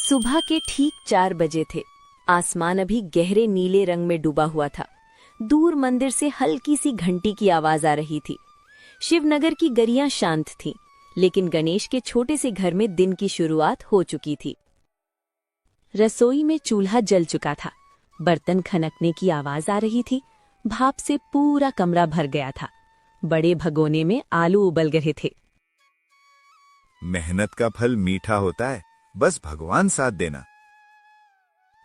सुबह के ठीक 4 बजे थे। आसमान अभी गहरे नीले रंग में डूबा हुआ था। दूर मंदिर से हल्की सी घंटी की आवाज आ रही थी। शिवनगर की गलियां शांत थीं, लेकिन गणेश के छोटे से घर में दिन की शुरुआत हो चुकी थी। रसोई में चूल्हा जल चुका था। बर्तन खनकने की आवाज आ रही थी। भाप से पूरा कमरा भर गया था। बड़े भगोने में आलू उबल रहे थे। मेहनत का फल मीठा होता है, बस भगवान साथ देना।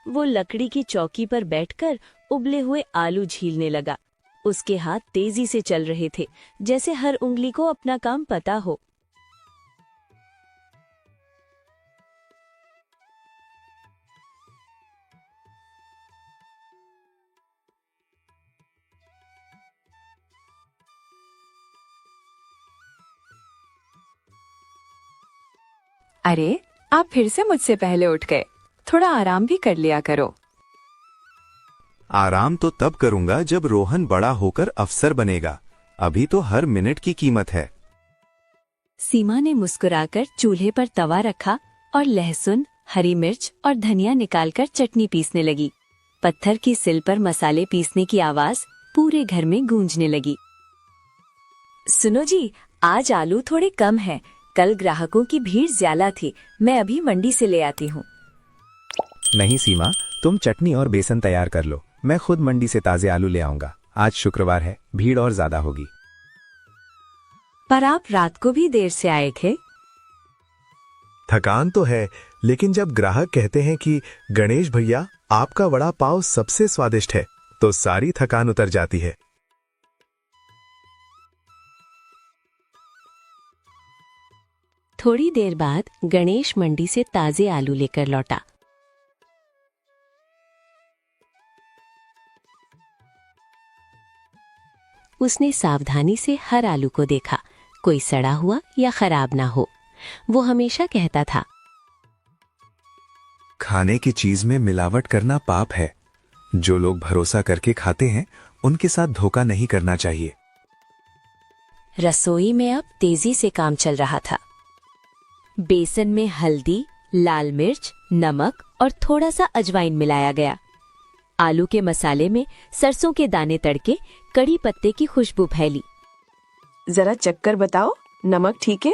वो लकड़ी की चौकी पर बैठकर उबले हुए आलू छीलने लगा। उसके हाथ तेजी से चल रहे थे, जैसे हर उंगली को अपना काम पता हो। अरे, आप फिर से मुझसे पहले उठ गए। थोड़ा आराम भी कर लिया करो। आराम तो तब करूंगा जब रोहन बड़ा होकर अफसर बनेगा। अभी तो हर मिनट की कीमत है। सीमा ने मुस्कुराकर चूल्हे पर तवा रखा और लहसुन, हरी मिर्च और धनिया निकालकर चटनी पीसने लगी। पत्थर की सिल पर मसाले पीसने की आवाज पूरे घर में गूंजने लगी। सुनो जी, आज आलू थोड़े कम हैं। कल ग्राहकों की भीड़ ज्यादा थी। मैं अभी मंडी से ले आती हूँ। नहीं सीमा, तुम चटनी और बेसन तैयार कर लो। मैं खुद मंडी से ताजे आलू ले आऊंगा। आज शुक्रवार है, भीड़ और ज्यादा होगी। पर आप रात को भी देर से आए थे। थकान तो है, लेकिन जब ग्राहक कहते हैं कि गणेश भैया आपका वड़ा पाव सबसे स्वादिष्ट है, तो सारी थकान उतर जाती है। थोड़ी देर बाद गणेश मंडी से ताजे आलू लेकर लौटा। उसने सावधानी से हर आलू को देखा, कोई सड़ा हुआ या खराब ना हो। वो हमेशा कहता था, खाने की चीज में मिलावट करना पाप है। जो लोग भरोसा करके खाते हैं, उनके साथ धोखा नहीं करना चाहिए। रसोई में अब तेजी से काम चल रहा था। बेसन में हल्दी, लाल मिर्च, नमक और थोड़ा सा अजवाइन मिलाया गया। आलू के मसाले में सरसों के दाने तड़के, कड़ी पत्ते की खुशबू फैली। जरा चक्कर बताओ, नमक ठीक है?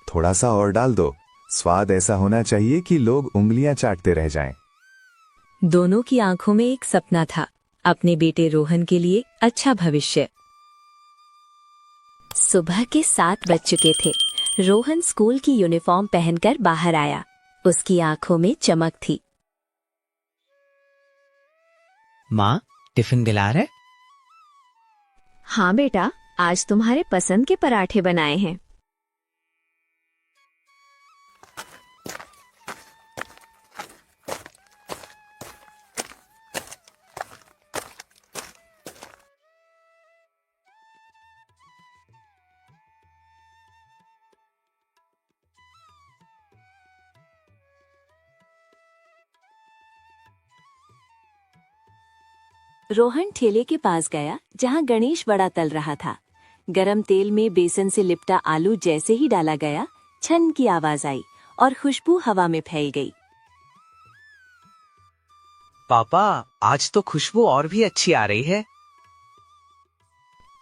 थोड़ा सा और डाल दो। स्वाद ऐसा होना चाहिए कि लोग उंगलियां चाटते रह जाएं। दोनों की आंखों में एक सपना था, अपने बेटे रोहन के लिए अच्छा भविष्य। सुबह के 7 बज चुके थे। रोहन स्कूल की यूनिफॉर्म पहनकर बाहर आया। उसकी आंखों में चमक थी। माँ, टिफिन तैयार है? हाँ बेटा, आज तुम्हारे पसंद के पराठे बनाए हैं। रोहन ठेले के पास गया जहां गणेश वड़ा तल रहा था। गरम तेल में बेसन से लिपटा आलू जैसे ही डाला गया, छन की आवाज आई और खुशबू हवा में फैल गई। पापा, आज तो खुशबू और भी अच्छी आ रही है।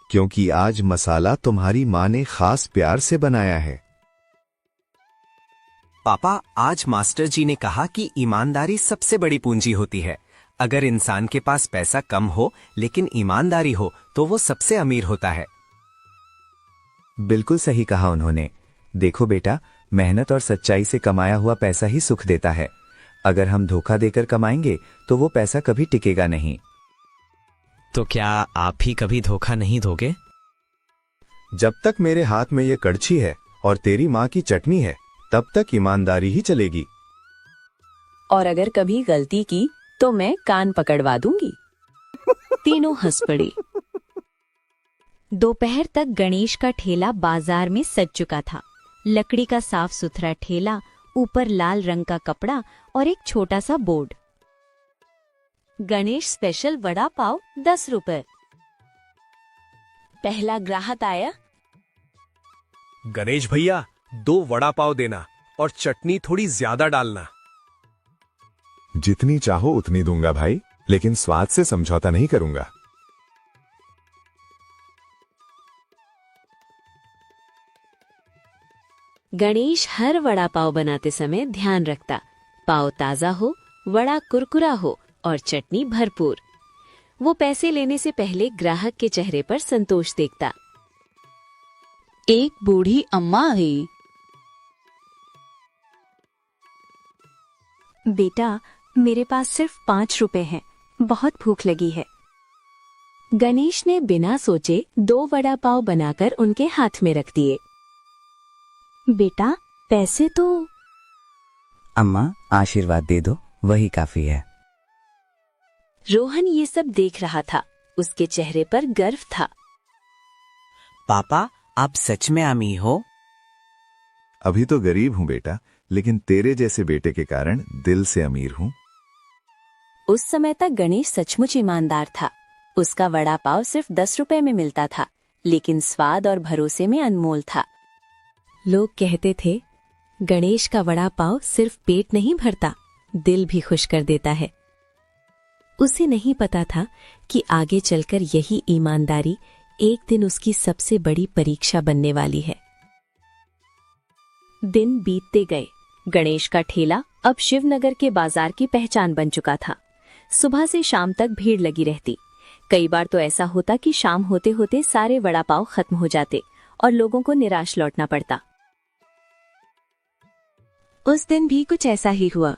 क्योंकि आज मसाला तुम्हारी माँ ने खास प्यार से बनाया है। पापा, आज मास्टर जी ने कहा कि ईमानदारी सबसे बड़ी पूंजी होती है। अगर इंसान के पास पैसा कम हो लेकिन ईमानदारी हो तो वो सबसे अमीर होता है। बिल्कुल सही कहा उन्होंने। देखो बेटा, मेहनत और सच्चाई से कमाया हुआ पैसा ही सुख देता है। अगर हम धोखा देकर कमाएंगे तो वो पैसा कभी टिकेगा नहीं। तो क्या आप भी कभी धोखा नहीं दोगे? जब तक मेरे हाथ में ये कड़छी है और तेरी माँ की चटनी है, तब तक ईमानदारी ही चलेगी। और अगर कभी गलती की तो मैं कान पकड़वा दूंगी। तीनों हंस पड़े। दोपहर तक गणेश का ठेला बाजार में सज चुका था। लकड़ी का साफ सुथरा ठेला, ऊपर लाल रंग का कपड़ा और एक छोटा सा बोर्ड। गणेश स्पेशल वड़ा पाव 10 रुपए। पहला ग्राहक आया। गणेश भैया 2 वड़ा पाव देना और चटनी थोड़ी ज्यादा डालना। जितनी चाहो उतनी दूंगा भाई, लेकिन स्वाद से समझौता नहीं करूंगा। गणेश हर वड़ा पाव बनाते समय ध्यान रखता, पाव ताजा हो, वड़ा कुरकुरा हो और चटनी भरपूर। वो पैसे लेने से पहले ग्राहक के चेहरे पर संतोष देखता। एक बूढ़ी अम्मा आई। बेटा, मेरे पास सिर्फ 5 रुपए हैं, बहुत भूख लगी है। गणेश ने बिना सोचे 2 वड़ा पाव बनाकर उनके हाथ में रख दिए। बेटा, पैसे तो। अम्मा, आशीर्वाद दे दो, वही काफी है। रोहन ये सब देख रहा था, उसके चेहरे पर गर्व था। पापा, आप सच में अमीर हो? अभी तो गरीब हूँ बेटा, लेकिन तेरे जैसे बेटे के कारण दिल से अमीर हूँ। उस समय तक गणेश सचमुच ईमानदार था। उसका वड़ा पाव सिर्फ 10 रुपए में मिलता था, लेकिन स्वाद और भरोसे में अनमोल था। लोग कहते थे, गणेश का वड़ा पाव सिर्फ पेट नहीं भरता, दिल भी खुश कर देता है। उसे नहीं पता था कि आगे चलकर यही ईमानदारी एक दिन उसकी सबसे बड़ी परीक्षा बनने वाली है। दिन बीतते गए। गणेश का ठेला अब शिवनगर के बाजार की पहचान बन चुका था। सुबह से शाम तक भीड़ लगी रहती। कई बार तो ऐसा होता कि शाम होते होते सारे वड़ा पाव खत्म हो जाते और लोगों को निराश लौटना पड़ता। उस दिन भी कुछ ऐसा ही हुआ।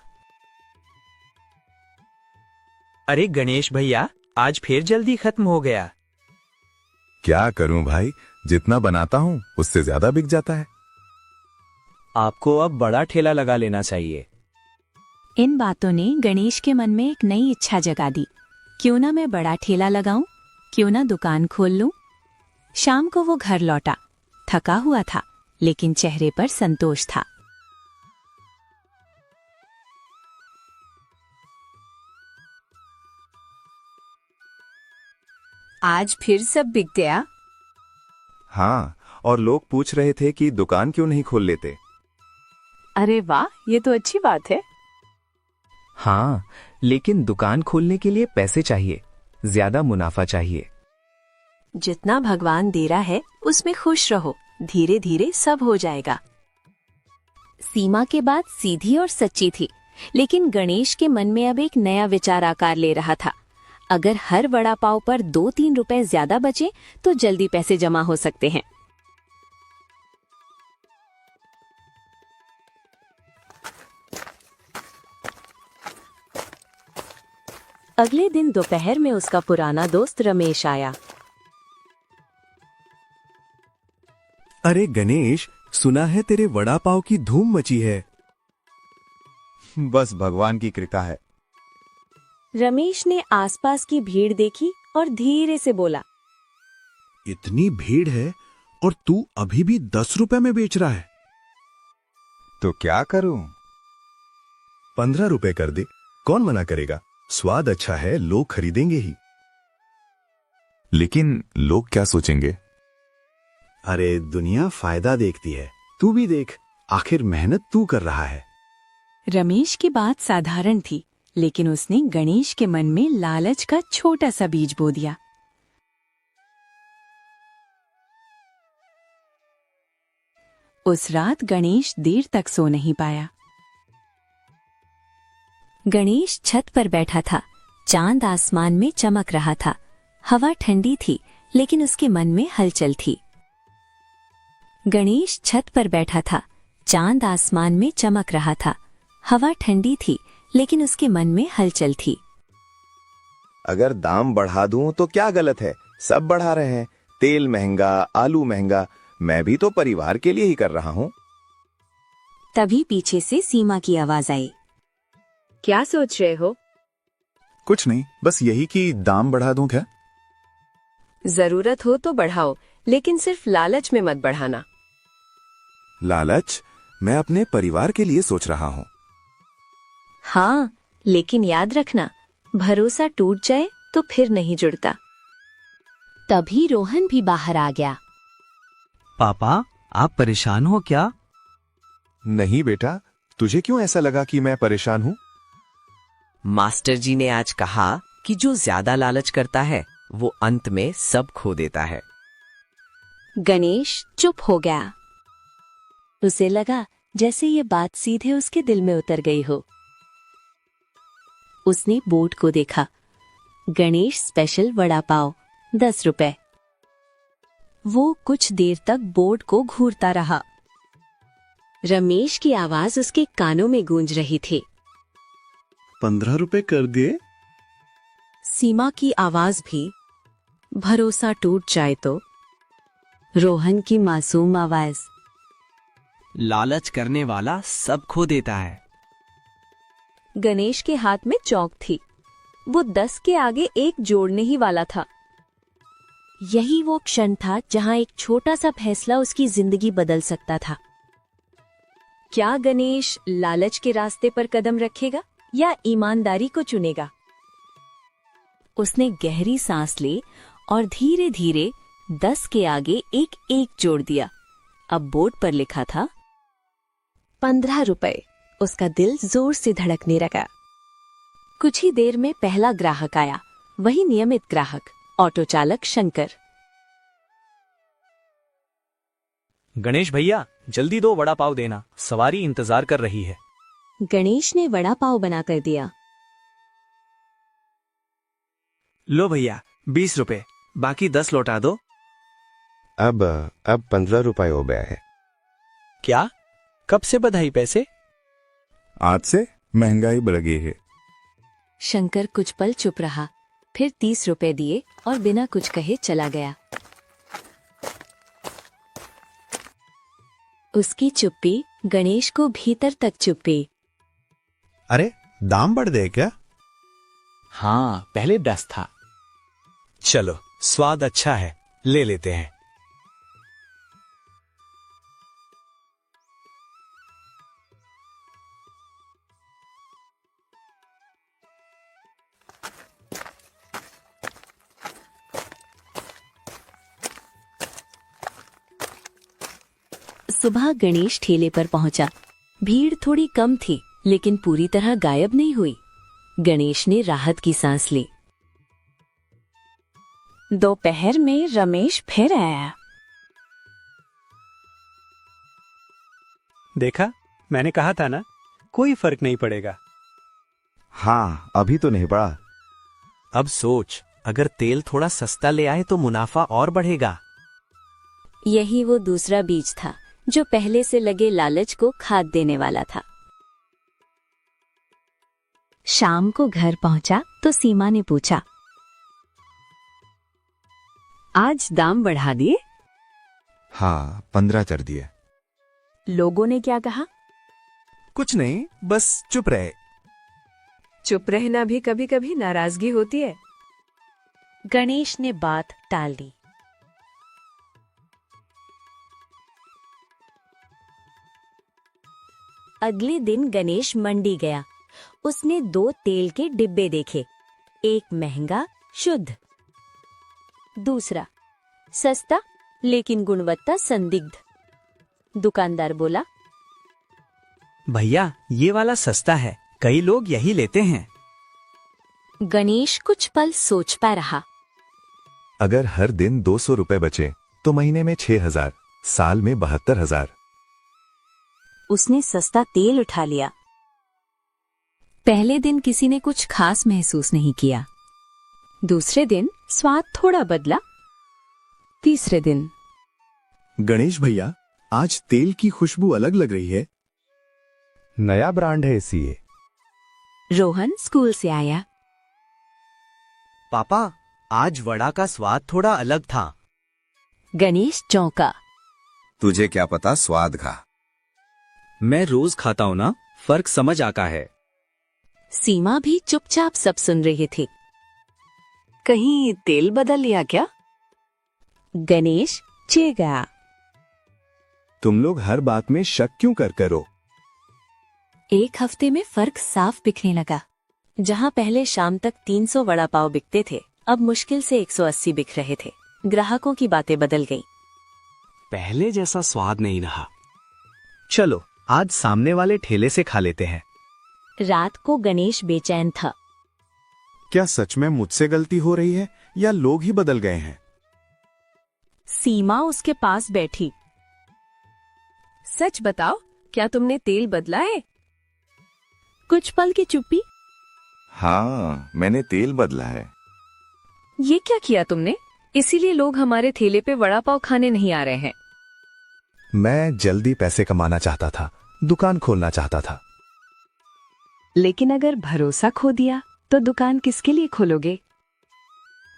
अरे गणेश भैया, आज फिर जल्दी खत्म हो गया। क्या करूं भाई, जितना बनाता हूं उससे ज्यादा बिक जाता है। आपको अब बड़ा ठेला लगा लेना चाहिए। इन बातों ने गणेश के मन में एक नई इच्छा जगा दी। क्यों ना मैं बड़ा ठेला लगाऊं, क्यों ना दुकान खोल लूं। शाम को वो घर लौटा। थका हुआ था, लेकिन चेहरे पर संतोष था। आज फिर सब बिक गया। हाँ, और लोग पूछ रहे थे कि दुकान क्यों नहीं खोल लेते। अरे वाह, ये तो अच्छी बात है। हाँ, लेकिन दुकान खोलने के लिए पैसे चाहिए, ज्यादा मुनाफा चाहिए। जितना भगवान दे रहा है उसमें खुश रहो, धीरे धीरे सब हो जाएगा। सीमा के बाद सीधी और सच्ची थी, लेकिन गणेश के मन में अब एक नया विचार आकार ले रहा था। अगर हर वड़ा पाव पर 2-3 रुपए ज्यादा बचे तो जल्दी पैसे जमा हो सकते हैं। अगले दिन दोपहर में उसका पुराना दोस्त रमेश आया। अरे गणेश, सुना है तेरे वड़ा पाव की धूम मची है। बस भगवान की कृपा है। रमेश ने आसपास की भीड़ देखी और धीरे से बोला, इतनी भीड़ है और तू अभी भी 10 रुपए में बेच रहा है। तो क्या करूं? 15 रुपए कर दे, कौन मना करेगा? स्वाद अच्छा है, लोग खरीदेंगे ही। लेकिन लोग क्या सोचेंगे? अरे दुनिया फायदा देखती है, तू भी देख, आखिर मेहनत तू कर रहा है। रमेश की बात साधारण थी, लेकिन उसने गणेश के मन में लालच का छोटा सा बीज बो दिया। उस रात गणेश देर तक सो नहीं पाया। गणेश छत पर बैठा था। चांद आसमान में चमक रहा था। हवा ठंडी थी, लेकिन उसके मन में हलचल थी। गणेश छत पर बैठा था। चांद आसमान में चमक रहा था। हवा ठंडी थी, लेकिन उसके मन में हलचल थी। अगर दाम बढ़ा दूं तो क्या गलत है? सब बढ़ा रहे हैं। तेल महंगा, आलू महंगा, मैं भी तो परिवार के लिए ही कर रहा हूं। तभी पीछे से सीमा की आवाज आई। क्या सोच रहे हो? कुछ नहीं, बस यही कि दाम बढ़ा दूं क्या? जरूरत हो तो बढ़ाओ, लेकिन सिर्फ लालच में मत बढ़ाना। लालच? मैं अपने परिवार के लिए सोच रहा हूं। हाँ, लेकिन याद रखना, भरोसा टूट जाए तो फिर नहीं जुड़ता। तभी रोहन भी बाहर आ गया। पापा, आप परेशान हो क्या? नहीं बेटा, तुझे क्यों ऐसा लगा कि मैं परेशान हूँ? मास्टर जी ने आज कहा कि जो ज्यादा लालच करता है वो अंत में सब खो देता है। गणेश चुप हो गया। उसे लगा जैसे ये बात सीधे उसके दिल में उतर गई हो। उसने बोर्ड को देखा, गणेश स्पेशल वड़ा पाव 10 रुपए। वो कुछ देर तक बोर्ड को घूरता रहा। रमेश की आवाज उसके कानों में गूंज रही थी। 15 रुपए कर दिए। सीमा की आवाज भी। भरोसा टूट जाए तो। रोहन की मासूम आवाज। लालच करने वाला सब खो देता है। गणेश के हाथ में चौक थी। वो 10 के आगे एक जोड़ने ही वाला था। यही वो क्षण था जहां एक छोटा सा फैसला उसकी जिंदगी बदल सकता था। क्या गणेश लालच के रास्ते पर कदम रखेगा या ईमानदारी को चुनेगा? उसने गहरी सांस ली और धीरे धीरे 10 के आगे एक जोड़ दिया। अब बोर्ड पर लिखा था 15 रुपए। उसका दिल जोर से धड़कने लगा। कुछ ही देर में पहला ग्राहक आया, वही नियमित ग्राहक, ऑटो चालक शंकर। गणेश भैया, जल्दी 2 वड़ा पाव देना, सवारी इंतजार कर रही है। गणेश ने वड़ा पाव बनाकर दिया। लो भैया, 20 रुपए, बाकी 10 लौटा दो। अब 15 रुपए हो गया है। क्या? कब से बधाई पैसे? आज से महंगाई बढ़ गई है। शंकर कुछ पल चुप रहा, फिर 30 रुपए दिए और बिना कुछ कहे चला गया। उसकी चुप्पी गणेश को भीतर तक चुप्पी। अरे दाम बढ़ गए क्या? हाँ, पहले 10 था। चलो, स्वाद अच्छा है, ले लेते हैं। सुबह गणेश ठेले पर पहुंचा। भीड़ थोड़ी कम थी, लेकिन पूरी तरह गायब नहीं हुई। गणेश ने राहत की सांस ली। दोपहर में रमेश फिर आया। देखा, मैंने कहा था ना, कोई फर्क नहीं पड़ेगा। हाँ, अभी तो नहीं पड़ा। अब सोच, अगर तेल थोड़ा सस्ता ले आए तो मुनाफा और बढ़ेगा। यही वो दूसरा बीज था जो पहले से लगे लालच को खाद देने वाला था। शाम को घर पहुंचा तो सीमा ने पूछा, आज दाम बढ़ा दिए? हाँ, 15 कर दिए। लोगों ने क्या कहा? कुछ नहीं, बस चुप रहे। चुप रहना भी कभी कभी नाराजगी होती है। गणेश ने बात टाल दी। अगले दिन गणेश मंडी गया। उसने 2 तेल के डिब्बे देखे, एक महंगा शुद्ध, दूसरा सस्ता लेकिन गुणवत्ता संदिग्ध। दुकानदार बोला, भैया, ये वाला सस्ता है, कई लोग यही लेते हैं। गणेश कुछ पल सोचता रहा। अगर हर दिन 200 रुपए बचे तो महीने में 6000, साल में 72,000। उसने सस्ता तेल उठा लिया। पहले दिन किसी ने कुछ खास महसूस नहीं किया। दूसरे दिन स्वाद थोड़ा बदला। तीसरे दिन, गणेश भैया, आज तेल की खुशबू अलग लग रही है। नया ब्रांड है इसलिए। रोहन स्कूल से आया। पापा, आज वड़ा का स्वाद थोड़ा अलग था। गणेश चौंका। तुझे क्या पता स्वाद का? मैं रोज खाता हूं ना, फर्क समझ आता है। सीमा भी चुपचाप सब सुन रही थी। कहीं तेल बदल लिया क्या? गणेश चिढ़ गया। तुम लोग हर बात में शक क्यों करो? एक हफ्ते में फर्क साफ दिखने लगा। जहां पहले शाम तक 300 वड़ा पाव बिकते थे, अब मुश्किल से 180 बिक रहे थे। ग्राहकों की बातें बदल गईं। पहले जैसा स्वाद नहीं रहा। चलो, आज सामने वाले ठेले से खा लेते हैं। रात को गणेश बेचैन था। क्या सच में मुझसे गलती हो रही है या लोग ही बदल गए हैं? सीमा उसके पास बैठी। सच बताओ, क्या तुमने तेल बदला है? कुछ पल की चुप्पी। हाँ, मैंने तेल बदला है। ये क्या किया तुमने? इसीलिए लोग हमारे ठेले पे वड़ा पाव खाने नहीं आ रहे हैं। मैं जल्दी पैसे कमाना चाहता था, दुकान खोलना चाहता था। लेकिन अगर भरोसा खो दिया तो दुकान किसके लिए खोलोगे?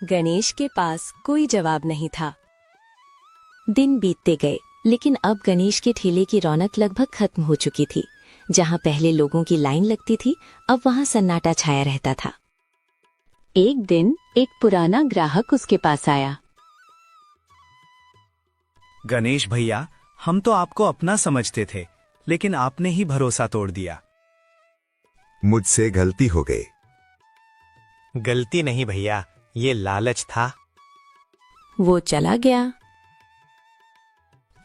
गणेश के पास कोई जवाब नहीं था। दिन बीतते गए, लेकिन अब गणेश के ठेले की रौनक लगभग खत्म हो चुकी थी। जहां पहले लोगों की लाइन लगती थी, अब वहां सन्नाटा छाया रहता था। एक दिन एक पुराना ग्राहक उसके पास आया। गणेश भैया, हम तो आपको अपना समझते थे, लेकिन आपने ही भरोसा तोड़ दिया। मुझसे गलती हो गई। गलती नहीं भैया, ये लालच था। वो चला गया।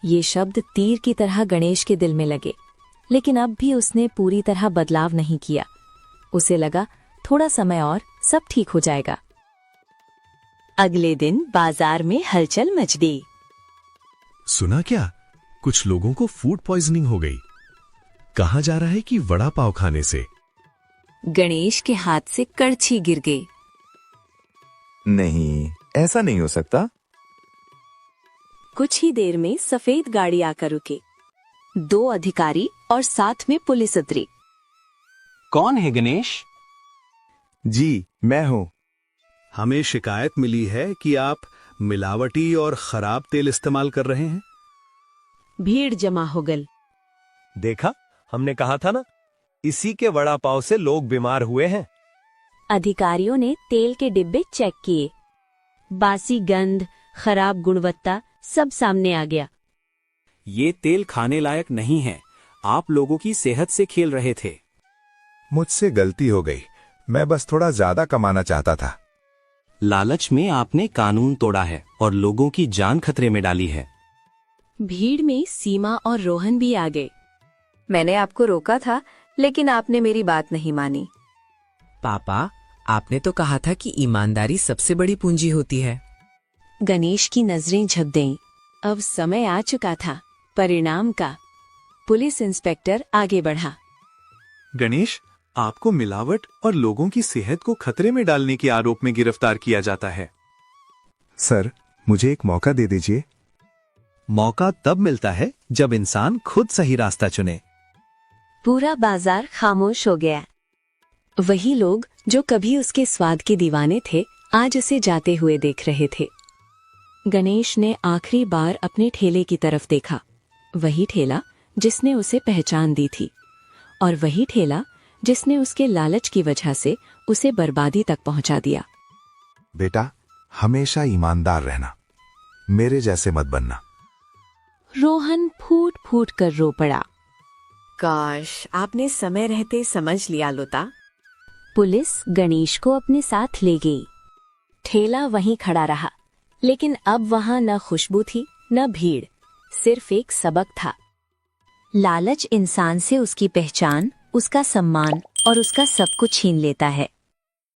ये शब्द तीर की तरह गणेश के दिल में लगे, लेकिन अब भी उसने पूरी तरह बदलाव नहीं किया। उसे लगा थोड़ा समय और सब ठीक हो जाएगा। अगले दिन बाजार में हलचल मच गई। सुना क्या? कुछ लोगों को फूड पॉइजनिंग हो गई। कहा जा रहा है कि वड़ा पाव खाने से। गणेश के हाथ से कड़छी गिर गई। नहीं, ऐसा नहीं हो सकता। कुछ ही देर में सफेद गाड़ी आकर रुकी। 2 अधिकारी और साथ में पुलिस उतरी। कौन है गणेश? जी, मैं हूं। हमें शिकायत मिली है कि आप मिलावटी और खराब तेल इस्तेमाल कर रहे हैं। भीड़ जमा हो गई। देखा, हमने कहा था ना, इसी के वड़ा पाव से लोग बीमार हुए हैं। अधिकारियों ने तेल के डिब्बे चेक किए। बासी गंध, खराब गुणवत्ता सब सामने आ गया। ये तेल खाने लायक नहीं है। आप लोगों की सेहत से खेल रहे थे। मुझसे गलती हो गई। मैं बस थोड़ा ज्यादा कमाना चाहता था। लालच में आपने कानून तोड़ा है और लोगों की जान खतरे में डाली है। भीड़ में सीमा और रोहन भी आ गए। मैंने आपको रोका था, लेकिन आपने मेरी बात नहीं मानी। पापा, आपने तो कहा था कि ईमानदारी सबसे बड़ी पूंजी होती है। गणेश की नजरें झुक गईं। अब समय आ चुका था परिणाम का। पुलिस इंस्पेक्टर आगे बढ़ा। गणेश, आपको मिलावट और लोगों की सेहत को खतरे में डालने के आरोप में गिरफ्तार किया जाता है। सर, मुझे एक मौका दे दीजिए। मौका तब मिलता है जब इंसान खुद सही रास्ता चुने। पूरा बाजार खामोश हो गया। वही लोग जो कभी उसके स्वाद के दीवाने थे, आज उसे जाते हुए देख रहे थे। गणेश ने आखिरी बार अपने ठेले की तरफ देखा। वही ठेला जिसने उसे पहचान दी थी, और वही ठेला जिसने उसके लालच की वजह से उसे बर्बादी तक पहुंचा दिया। बेटा, हमेशा ईमानदार रहना, मेरे जैसे मत बनना। रोहन फूट फूट कर रो पड़ा। काश आपने समय रहते समझ लिया लोता। पुलिस गणेश को अपने साथ ले गई। ठेला वहीं खड़ा रहा, लेकिन अब वहां न खुशबू थी न भीड़, सिर्फ एक सबक था। लालच इंसान से उसकी पहचान, उसका सम्मान और उसका सब कुछ छीन लेता है।